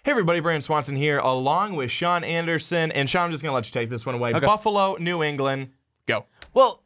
Hey everybody, Brandon Swanson here, along with Sean Anderson. And Sean, I'm just going to let you take this one away. Okay. Buffalo, New England, go. Well,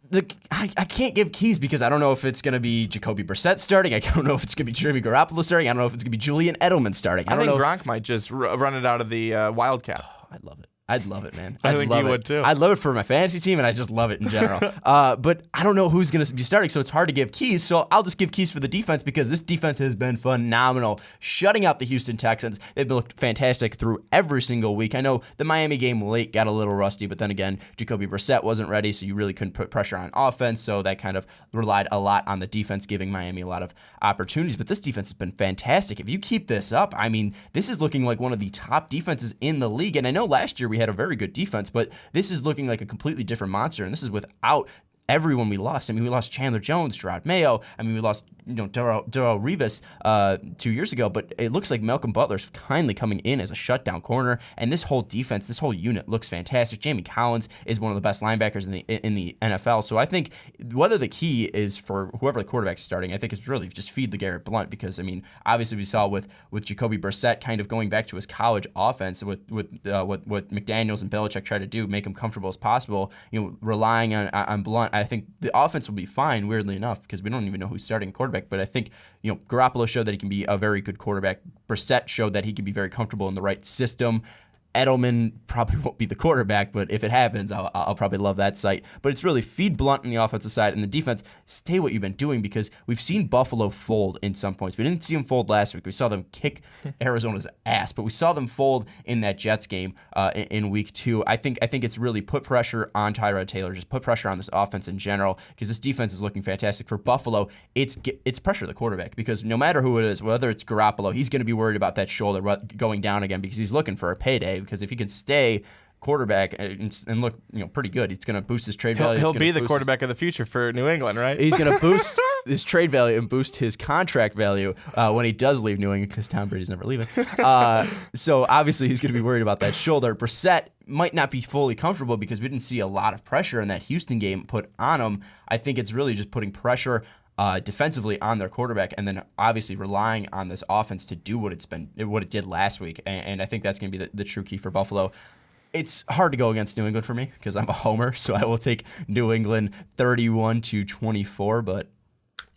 I can't give keys because I don't know if it's going to be Jacoby Brissett starting. I don't know if it's going to be Jimmy Garoppolo starting. I don't know if it's going to be Julian Edelman starting. I think Gronk might just run it out of the Wildcat. I'd love it. I'd love it, man. I think you would too. I'd love it for my fantasy team, and I just love it in general. But I don't know who's going to be starting, so it's hard to give keys. So I'll just give keys for the defense because this defense has been phenomenal, shutting out the Houston Texans. They've looked fantastic through every single week. I know the Miami game late got a little rusty, but then again, Jacoby Brissett wasn't ready, so you really couldn't put pressure on offense. So that kind of relied a lot on the defense, giving Miami a lot of opportunities. But this defense has been fantastic. If you keep this up, I mean, this is looking like one of the top defenses in the league. And I know last year we had a very good defense, but this is looking like a completely different monster, and this is without everyone we lost. I mean, we lost Chandler Jones, Gerard Mayo. I mean, we lost Darrell Rivas 2 years ago, but it looks like Malcolm Butler's kindly coming in as a shutdown corner, and this whole defense, this whole unit looks fantastic. Jamie Collins is one of the best linebackers in the NFL, so I think whether the key is for whoever the quarterback is starting, I think it's really just feed the Garrett Blount because, I mean, obviously we saw with Jacoby Brissett kind of going back to his college offense with what McDaniels and Belichick try to do, make him comfortable as possible, relying on Blount. I think the offense will be fine, weirdly enough, because we don't even know who's starting quarterback. But I think, Garoppolo showed that he can be a very good quarterback. Brissett showed that he can be very comfortable in the right system. Edelman probably won't be the quarterback, but if it happens, I'll probably love that sight. But it's really feed Blount on the offensive side, and the defense, stay what you've been doing, because we've seen Buffalo fold in some points. We didn't see them fold last week. We saw them kick Arizona's ass, but we saw them fold in that Jets game in week 2. I think it's really put pressure on Tyrod Taylor, just put pressure on this offense in general, because this defense is looking fantastic. For Buffalo, it's pressure the quarterback, because no matter who it is, whether it's Garoppolo, he's going to be worried about that shoulder going down again, because he's looking for a payday. Because if he can stay quarterback and look pretty good, it's going to boost his trade value. He'll be the quarterback of the future for New England, right? He's going to boost his trade value and boost his contract value when he does leave New England, because Tom Brady's never leaving. So obviously he's going to be worried about that shoulder. Brissett might not be fully comfortable because we didn't see a lot of pressure in that Houston game put on him. I think it's really just putting pressure defensively on their quarterback, and then obviously relying on this offense to do what it did last week. And I think that's going to be the true key for Buffalo. It's hard to go against New England for me because I'm a homer, so I will take New England 31-24. But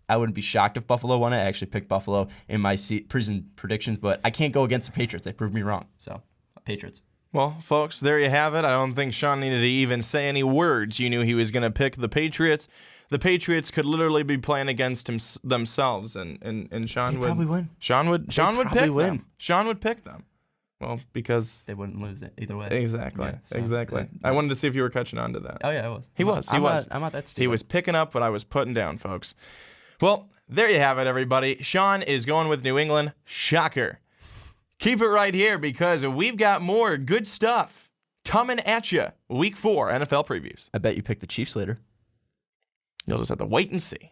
I wouldn't be shocked if Buffalo won it. I actually picked Buffalo in my prison predictions, but I can't go against the Patriots. They proved me wrong. So Patriots. Well, folks, there you have it. I don't think Sean needed to even say any words. You knew he was going to pick the Patriots. The Patriots could literally be playing against themselves, and Sean would probably win. Sean would pick them. Sean would pick them. Well, because they wouldn't lose it either way. Exactly. Yeah, so, exactly. I wanted to see if you were catching on to that. Oh yeah, I was. He was. I'm not that stupid. He was picking up what I was putting down, folks. Well, there you have it, everybody. Sean is going with New England. Shocker. Keep it right here because we've got more good stuff coming at you. Week 4 NFL previews. I bet you picked the Chiefs later. You'll just have to wait and see.